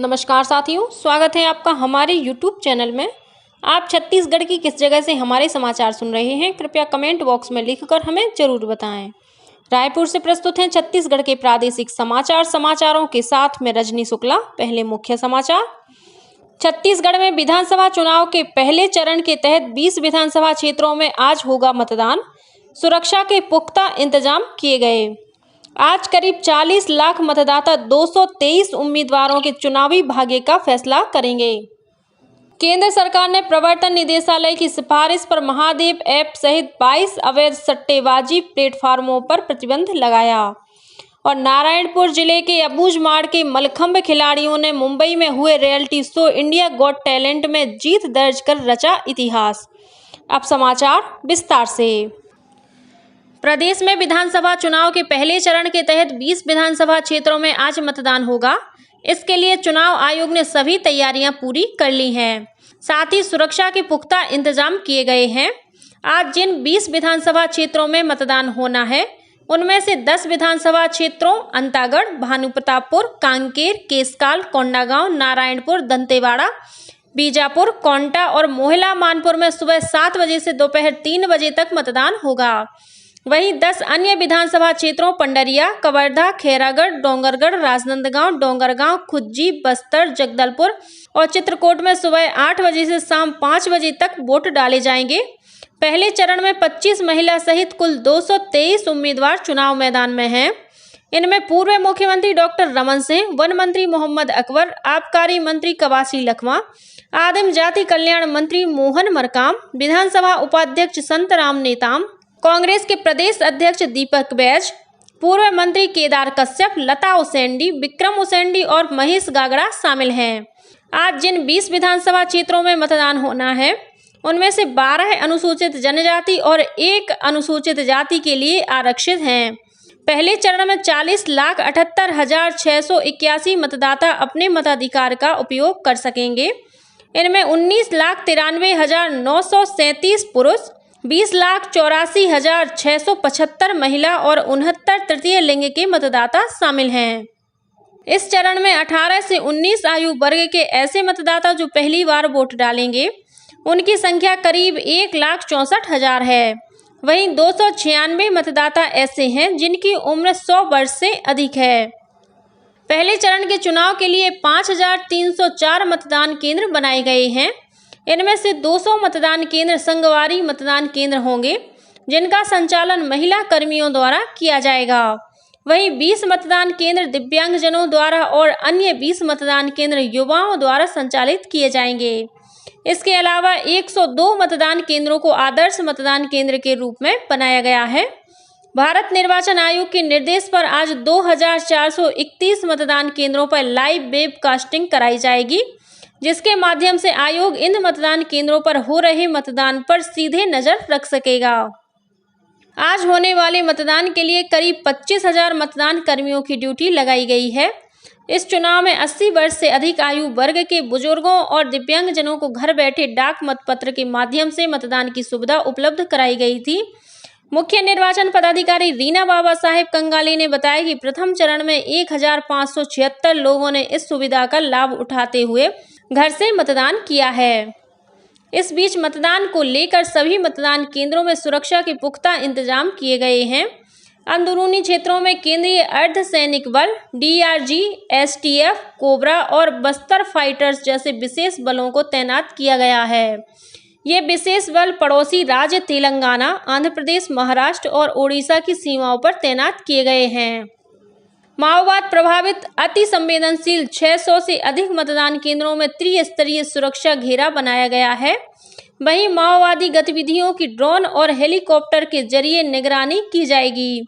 नमस्कार साथियों, स्वागत है आपका हमारे YouTube चैनल में। आप छत्तीसगढ़ की किस जगह से हमारे समाचार सुन रहे हैं, कृपया कमेंट बॉक्स में लिखकर हमें जरूर बताएं। रायपुर से प्रस्तुत हैं छत्तीसगढ़ के प्रादेशिक समाचारों के साथ में रजनी शुक्ला। पहले मुख्य समाचार। छत्तीसगढ़ में विधानसभा चुनाव के पहले चरण के तहत 20 विधानसभा क्षेत्रों में आज होगा मतदान। सुरक्षा के पुख्ता इंतजाम किए गए। आज करीब 40 लाख मतदाता 223 उम्मीदवारों के चुनावी भाग्य का फैसला करेंगे। केंद्र सरकार ने प्रवर्तन निदेशालय की सिफारिश पर महादेव ऐप सहित 22 अवैध सट्टेबाजी प्लेटफार्मों पर प्रतिबंध लगाया। और नारायणपुर जिले के अबूझमाड़ के मलखंभ खिलाड़ियों ने मुंबई में हुए reality show India got talent में जीत दर्ज कर रचा इतिहास। अब समाचार विस्तार से। प्रदेश में विधानसभा चुनाव के पहले चरण के तहत 20 विधानसभा क्षेत्रों में आज मतदान होगा। इसके लिए चुनाव आयोग ने सभी तैयारियां पूरी कर ली हैं। साथ ही सुरक्षा के पुख्ता इंतजाम किए गए हैं। आज जिन 20 विधानसभा क्षेत्रों में मतदान होना है, उनमें से 10 विधानसभा क्षेत्रों अंतागढ़, भानुप्रतापपुर, कांकेर, केशकाल, कोंडागांव, नारायणपुर, दंतेवाड़ा, बीजापुर, कोंटा और मोहला मानपुर में सुबह 7 बजे से दोपहर 3 बजे तक मतदान होगा। वहीं 10 अन्य विधानसभा क्षेत्रों पंडरिया, कवर्धा, खैरागढ़, डोंगरगढ़, राजनांदगांव, डोंगरगांव, खुज्जी, बस्तर, जगदलपुर और चित्रकोट में सुबह 8 बजे से शाम 5 बजे तक वोट डाले जाएंगे। पहले चरण में 25 महिला सहित कुल 223 उम्मीदवार चुनाव मैदान में हैं। इनमें पूर्व मुख्यमंत्री डॉक्टर रमन सिंह, वन मंत्री मोहम्मद अकबर, आबकारी मंत्री कवासी लखमा, आदिम जाति कल्याण मंत्री मोहन मरकाम, विधानसभा उपाध्यक्ष संतराम नेताम, कांग्रेस के प्रदेश अध्यक्ष दीपक बैज, पूर्व मंत्री केदार कश्यप, लता उसेंडी, विक्रम उसेंडी और महेश गागड़ा शामिल हैं। आज जिन 20 विधानसभा क्षेत्रों में मतदान होना है, उनमें से 12 अनुसूचित जनजाति और 1 अनुसूचित जाति के लिए आरक्षित हैं। पहले चरण में 40,78,681 मतदाता अपने मताधिकार का उपयोग कर सकेंगे। इनमें 19,93,937 पुरुष, 20,84,675 महिला और 69 तृतीय लिंग के मतदाता शामिल हैं। इस चरण में 18 से 19 आयु वर्ग के ऐसे मतदाता जो पहली बार वोट डालेंगे, उनकी संख्या करीब 1,64,000 है। वहीं 296 मतदाता ऐसे हैं जिनकी उम्र 100 वर्ष से अधिक है। पहले चरण के चुनाव के लिए 5,304 मतदान केंद्र बनाए गए हैं। इनमें से 200 मतदान केंद्र संगवारी मतदान केंद्र होंगे, जिनका संचालन महिला कर्मियों द्वारा किया जाएगा। वहीं 20 मतदान केंद्र दिव्यांगजनों द्वारा और अन्य 20 मतदान केंद्र युवाओं द्वारा संचालित किए जाएंगे। इसके अलावा 102 मतदान केंद्रों को आदर्श मतदान केंद्र के रूप में बनाया गया है। भारत निर्वाचन आयोग के निर्देश पर आज 2,431 मतदान केंद्रों पर लाइव वेबकास्टिंग कराई जाएगी, जिसके माध्यम से आयोग इन मतदान केंद्रों पर हो रहे मतदान पर सीधे नजर रख सकेगा। आज होने वाले मतदान के लिए करीब 25,000 मतदान कर्मियों की ड्यूटी लगाई गई है। इस चुनाव में 80 वर्ष से अधिक आयु वर्ग के बुजुर्गों और दिव्यांगजनों को घर बैठे डाक मतपत्र के माध्यम से मतदान की सुविधा उपलब्ध कराई गई थी। मुख्य निर्वाचन पदाधिकारी रीना बाबा साहेब कंगाली ने बताया कि प्रथम चरण में 1,576 लोगों ने इस सुविधा का लाभ उठाते हुए घर से मतदान किया है। इस बीच मतदान को लेकर सभी मतदान केंद्रों में सुरक्षा के पुख्ता इंतजाम किए गए हैं। अंदरूनी क्षेत्रों में केंद्रीय अर्धसैनिक बल, DRG, STF, कोबरा और बस्तर फाइटर्स जैसे विशेष बलों को तैनात किया गया है। ये विशेष बल पड़ोसी राज्य तेलंगाना, आंध्र प्रदेश, महाराष्ट्र और ओडिशा की सीमाओं पर तैनात किए गए हैं। माओवाद प्रभावित अति संवेदनशील 600 से अधिक मतदान केंद्रों में त्रिस्तरीय सुरक्षा घेरा बनाया गया है। वहीं माओवादी गतिविधियों की ड्रोन और हेलीकॉप्टर के जरिए निगरानी की जाएगी।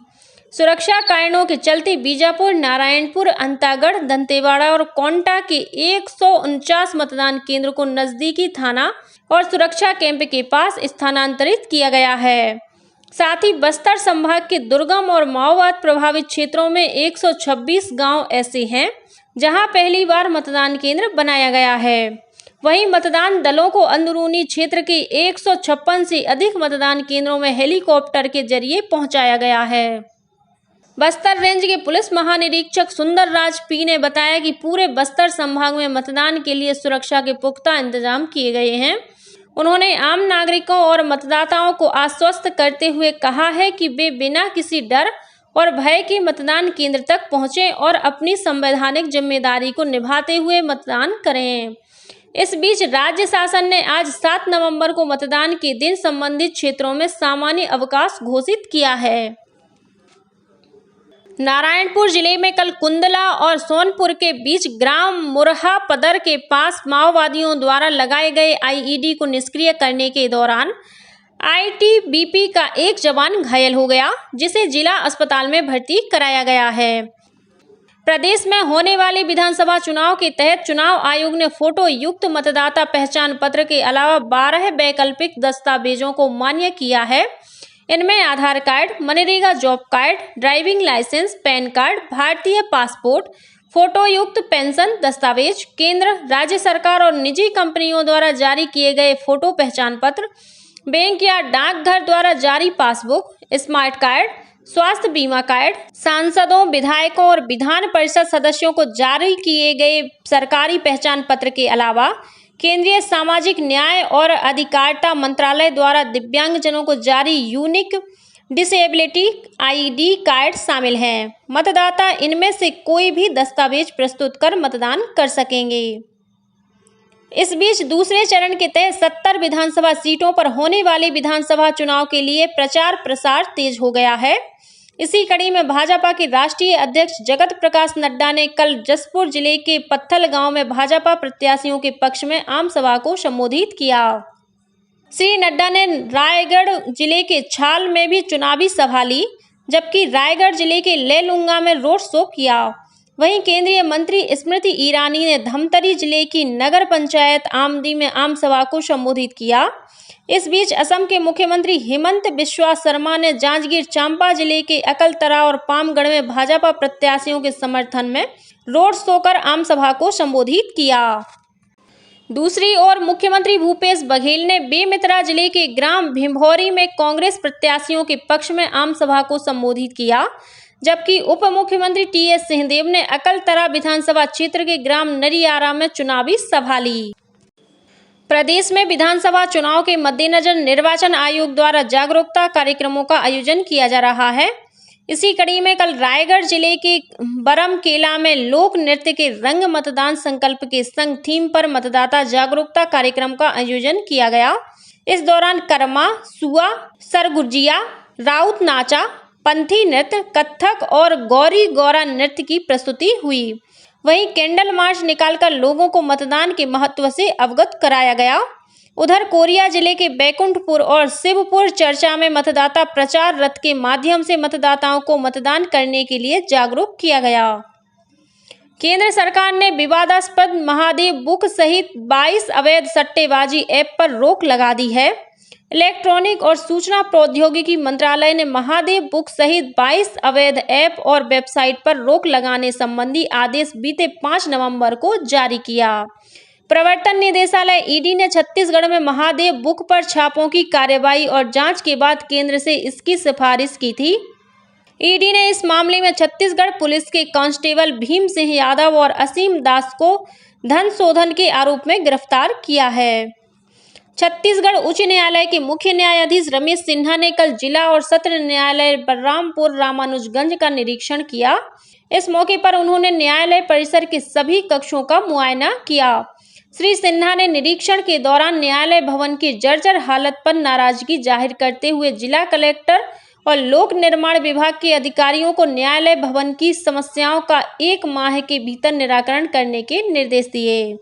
सुरक्षा कारणों के चलते बीजापुर, नारायणपुर, अंतागढ़, दंतेवाड़ा और कोंटा के 149 मतदान केंद्र को नजदीकी थाना और सुरक्षा कैंप के पास स्थानांतरित किया गया है। साथ ही बस्तर संभाग के दुर्गम और माओवाद प्रभावित क्षेत्रों में 126 गांव ऐसे हैं जहां पहली बार मतदान केंद्र बनाया गया है। वहीं मतदान दलों को अंदरूनी क्षेत्र के 156 से अधिक मतदान केंद्रों में हेलीकॉप्टर के जरिए पहुंचाया गया है। बस्तर रेंज के पुलिस महानिरीक्षक सुंदर राज पी ने बताया कि पूरे बस्तर संभाग में मतदान के लिए सुरक्षा के पुख्ता इंतजाम किए गए हैं। उन्होंने आम नागरिकों और मतदाताओं को आश्वस्त करते हुए कहा है कि वे बिना किसी डर और भय के मतदान केंद्र तक पहुंचें और अपनी संवैधानिक जिम्मेदारी को निभाते हुए मतदान करें। इस बीच राज्य शासन ने आज 7 नवंबर को मतदान के दिन संबंधित क्षेत्रों में सामान्य अवकाश घोषित किया है। नारायणपुर जिले में कल कुंदला और सोनपुर के बीच ग्राम मुरहा पदर के पास माओवादियों द्वारा लगाए गए आईईडी को निष्क्रिय करने के दौरान आईटीबीपी का एक जवान घायल हो गया, जिसे जिला अस्पताल में भर्ती कराया गया है। प्रदेश में होने वाले विधानसभा चुनाव के तहत चुनाव आयोग ने फोटो युक्त मतदाता पहचान पत्र के अलावा 12 वैकल्पिक दस्तावेजों को मान्य किया है। इनमें आधार कार्ड, मनरेगा job card, driving licence, PAN card, भारतीय पासपोर्ट, फोटो युक्त पेंशन दस्तावेज, केंद्र, राज्य सरकार और निजी कंपनियों द्वारा जारी किए गए फोटो पहचान पत्र, बैंक या डाकघर द्वारा जारी पासबुक, स्मार्ट कार्ड, स्वास्थ्य बीमा कार्ड, सांसदों, विधायकों और विधान परिषद सदस्यों को जारी किए गए सरकारी पहचान पत्र के अलावा केंद्रीय सामाजिक न्याय और अधिकारिता मंत्रालय द्वारा दिव्यांगजनों को जारी यूनिक डिसेबिलिटी आईडी कार्ड शामिल हैं। मतदाता इनमें से कोई भी दस्तावेज प्रस्तुत कर मतदान कर सकेंगे। इस बीच दूसरे चरण के तहत 70 विधानसभा सीटों पर होने वाले विधानसभा चुनाव के लिए प्रचार प्रसार तेज हो गया है। इसी कड़ी में भाजपा के राष्ट्रीय अध्यक्ष जगत प्रकाश नड्डा ने कल जसपुर जिले के पत्थल गांव में भाजपा प्रत्याशियों के पक्ष में आम सभा को संबोधित किया। श्री नड्डा ने रायगढ़ जिले के छाल में भी चुनावी सभा ली, जबकि रायगढ़ जिले के लेलुंगा में रोड शो किया। वहीं केंद्रीय मंत्री स्मृति ईरानी ने धमतरी जिले की नगर पंचायत आमदी में आम सभा को संबोधित किया। इस बीच असम के मुख्यमंत्री हिमंत बिस्वा शर्मा ने जांजगीर चांपा जिले के अकलतरा और पामगढ़ में भाजपा प्रत्याशियों के समर्थन में रोड शो कर आम सभा को संबोधित किया। दूसरी ओर मुख्यमंत्री भूपेश बघेल ने बेमेतरा जिले के ग्राम भिंभौरी में कांग्रेस प्रत्याशियों के पक्ष में आम सभा को संबोधित किया, जबकि उप मुख्यमंत्री टीएस सिंहदेव ने अकलतरा विधानसभा क्षेत्र के ग्राम नरियारा में चुनावी सभा ली। प्रदेश में विधानसभा चुनाव के मद्देनजर निर्वाचन आयोग द्वारा जागरूकता कार्यक्रमों का आयोजन किया जा रहा है। इसी कड़ी में कल रायगढ़ जिले के बरमकेला में लोक नृत्य के रंग मतदान संकल्प के संग थीम पर मतदाता जागरूकता कार्यक्रम का आयोजन किया गया। इस दौरान कर्मा, सुआ, सरगुजिया, राउत नाचा, पंथी नृत्य, कथक और गौरी गौरा नृत्य की प्रस्तुति हुई। वहीं कैंडल मार्च निकालकर लोगों को मतदान के महत्व से अवगत कराया गया। उधर कोरिया जिले के बैकुंठपुर और शिवपुर चर्चा में मतदाता प्रचार रथ के माध्यम से मतदाताओं को मतदान करने के लिए जागरूक किया गया। केंद्र सरकार ने विवादास्पद महादेव बुक सहित 22 अवैध सट्टेबाजी ऐप पर रोक लगा दी है। इलेक्ट्रॉनिक और सूचना प्रौद्योगिकी मंत्रालय ने महादेव बुक सहित 22 अवैध ऐप और वेबसाइट पर रोक लगाने संबंधी आदेश बीते 5 नवंबर को जारी किया। प्रवर्तन निदेशालय ईडी ने छत्तीसगढ़ में महादेव बुक पर छापों की कार्रवाई और जांच के बाद केंद्र से इसकी सिफारिश की थी। ईडी ने इस मामले में छत्तीसगढ़ पुलिस के कांस्टेबल भीम सिंह यादव और असीम दास को धन शोधन के आरोप में गिरफ्तार किया है। छत्तीसगढ़ उच्च न्यायालय के मुख्य न्यायाधीश रमेश सिन्हा ने कल जिला और सत्र न्यायालय बलरामपुर रामानुजगंज का निरीक्षण किया। इस मौके पर उन्होंने न्यायालय परिसर के सभी कक्षों का मुआयना किया। श्री सिन्हा ने निरीक्षण के दौरान न्यायालय भवन की जर्जर हालत पर नाराजगी जाहिर करते हुए जिला कलेक्टर और लोक निर्माण विभाग के अधिकारियों को न्यायालय भवन की समस्याओं का 1 माह के भीतर निराकरण करने के निर्देश दिए।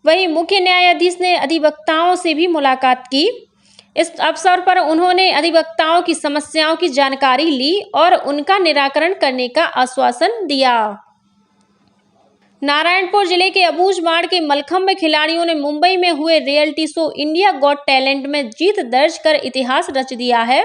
वहीं मुख्य न्यायाधीश ने अधिवक्ताओं से भी मुलाकात की। इस अवसर पर उन्होंने अधिवक्ताओं की समस्याओं की जानकारी ली और उनका निराकरण करने का आश्वासन दिया। नारायणपुर जिले के अबूझमाड़ के मलखंभ खिलाड़ियों ने मुंबई में हुए reality show India got talent में जीत दर्ज कर इतिहास रच दिया है।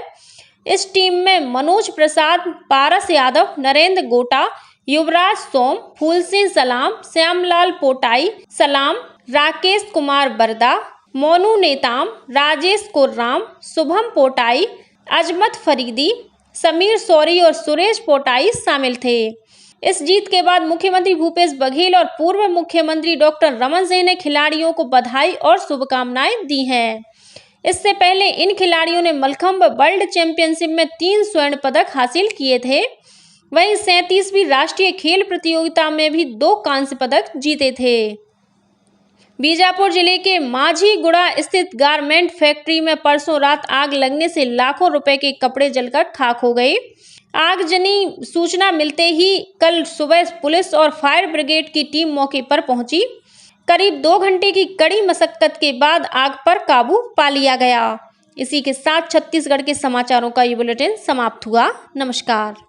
इस टीम में मनोज प्रसाद, पारस यादव, नरेंद्र गोटा, युवराज सोम, फूलसिंह सलाम, श्यामलाल पोटाई सलाम, राकेश कुमार बरदा, मोनू नेताम, राजेश कुर्राम, शुभम पोटाई, अजमत फरीदी, समीर शौरी और सुरेश पोटाई शामिल थे। इस जीत के बाद मुख्यमंत्री भूपेश बघेल और पूर्व मुख्यमंत्री डॉक्टर रमन सिंह ने खिलाड़ियों को बधाई और शुभकामनाएं दी हैं। इससे पहले इन खिलाड़ियों ने मलखंभ वर्ल्ड चैंपियनशिप में 3 स्वर्ण पदक हासिल किए थे। वहीं 37वीं राष्ट्रीय खेल प्रतियोगिता में भी 2 कांस्य पदक जीते थे। बीजापुर जिले के माझीगुड़ा स्थित गारमेंट फैक्ट्री में परसों रात आग लगने से लाखों रुपए के कपड़े जलकर खाक हो गए। आगजनी सूचना मिलते ही कल सुबह पुलिस और फायर ब्रिगेड की टीम मौके पर पहुंची। करीब 2 घंटे की कड़ी मशक्कत के बाद आग पर काबू पा लिया गया। इसी के साथ छत्तीसगढ़ के समाचारों का ये बुलेटिन समाप्त हुआ। नमस्कार।